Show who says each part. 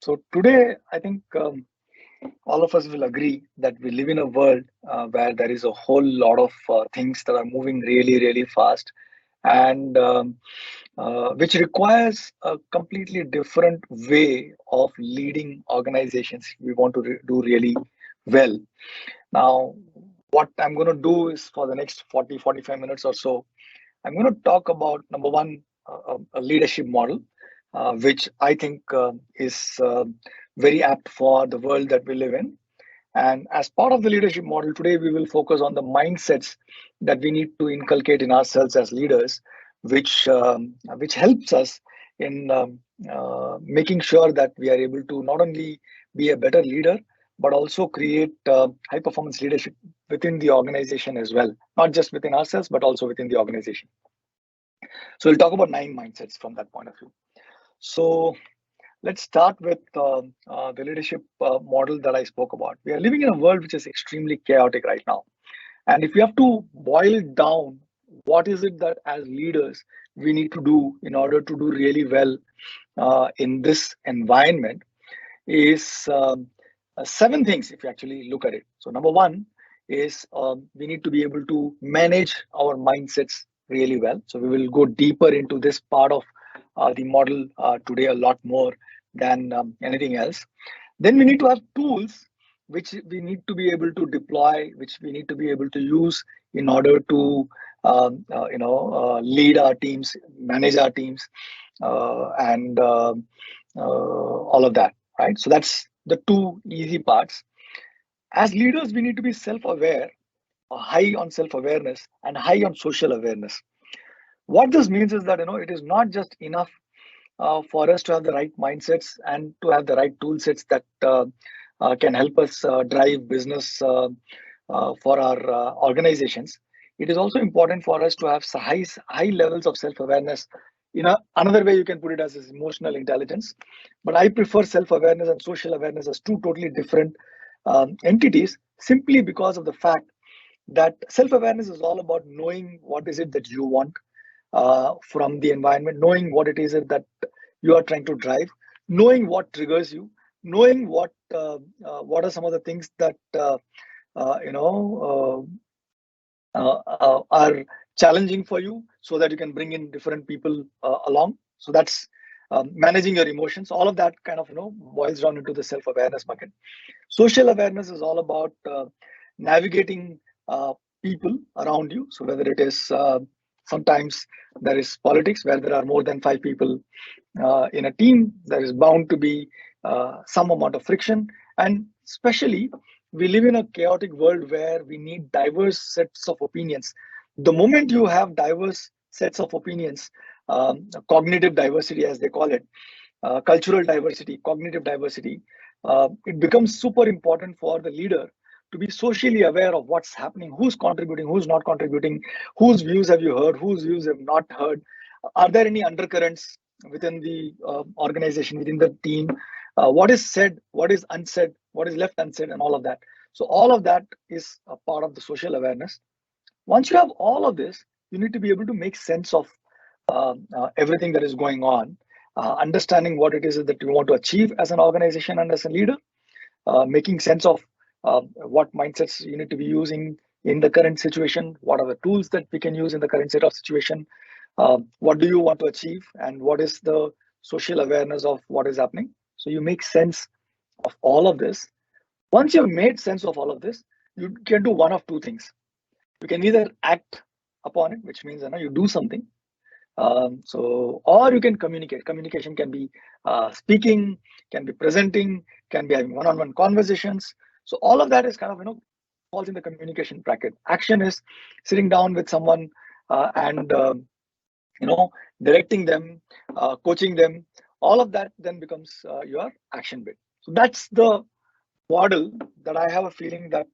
Speaker 1: So today, I think all of us will agree that we live in a world where there is a whole lot of things that are moving really, really fast, and which requires a completely different way of leading organizations if we want to do really well. Now, what I'm going to do is for the next 40-45 minutes or so, I'm going to talk about number one, a leadership model, which I think is very apt for the world that we live in. And as part of the leadership model today, we will focus on the mindsets that we need to inculcate in ourselves as leaders, which helps us in making sure that we are able to not only be a better leader, but also create high performance leadership within the organization as well, not just within ourselves, but also within the organization. So we'll talk about 9 mindsets from that point of view. So let's start with the leadership model that I spoke about. We are living in a world which is extremely chaotic right now. And if we have to boil it down, what is it that as leaders we need to do in order to do really well in this environment is 7 things if you actually look at it. So number one is we need to be able to manage our mindsets really well. So we will go deeper into this part of the model today a lot more than anything else. Then we need to have tools which we need to be able to deploy, which we need to be able to use in order to lead our teams, manage our teams, and all of that, right? So that's the two easy parts. As leaders, we need to be self-aware, high on self-awareness and high on social awareness. What this means is that it is not just enough for us to have the right mindsets and to have the right tool sets that can help us drive business for our organizations. It is also important for us to have high levels of self-awareness. Another way you can put it as is emotional intelligence, but I prefer self-awareness and social awareness as two totally different entities, simply because of the fact that self-awareness is all about knowing what is it that you want from the environment, knowing what it is that you are trying to drive, knowing what triggers you, knowing what are some of the things that are challenging for you, so that you can bring in different people along. So that's managing your emotions. All of that kind of boils down into the self-awareness bucket. Social awareness is all about navigating people around you. So whether it is sometimes there is politics where there are more than 5 people in a team, there is bound to be some amount of friction. And especially, we live in a chaotic world where we need diverse sets of opinions. The moment you have diverse sets of opinions, cognitive diversity, as they call it, cultural diversity, cognitive diversity, it becomes super important for the leader to be socially aware of what's happening, who's contributing, who's not contributing, whose views have you heard, whose views have not heard. Are there any undercurrents within the organization, within the team? What is said, what is unsaid, what is left unsaid, and all of that. So all of that is a part of the social awareness. Once you have all of this, you need to be able to make sense of everything that is going on, understanding what it is that you want to achieve as an organization and as a leader, making sense of what mindsets you need to be using in the current situation, what are the tools that we can use in the current set of situation, what do you want to achieve, and what is the social awareness of what is happening. So you make sense of all of this. Once you've made sense of all of this, you can do one of two things. You can either act upon it, which means you do something. Or you can communicate. Communication can be speaking, can be presenting, can be having one-on-one conversations. So all of that is kind of falls in the communication bracket. Action is sitting down with someone and directing them, coaching them. All of that then becomes your action bit. So that's the model that I have a feeling that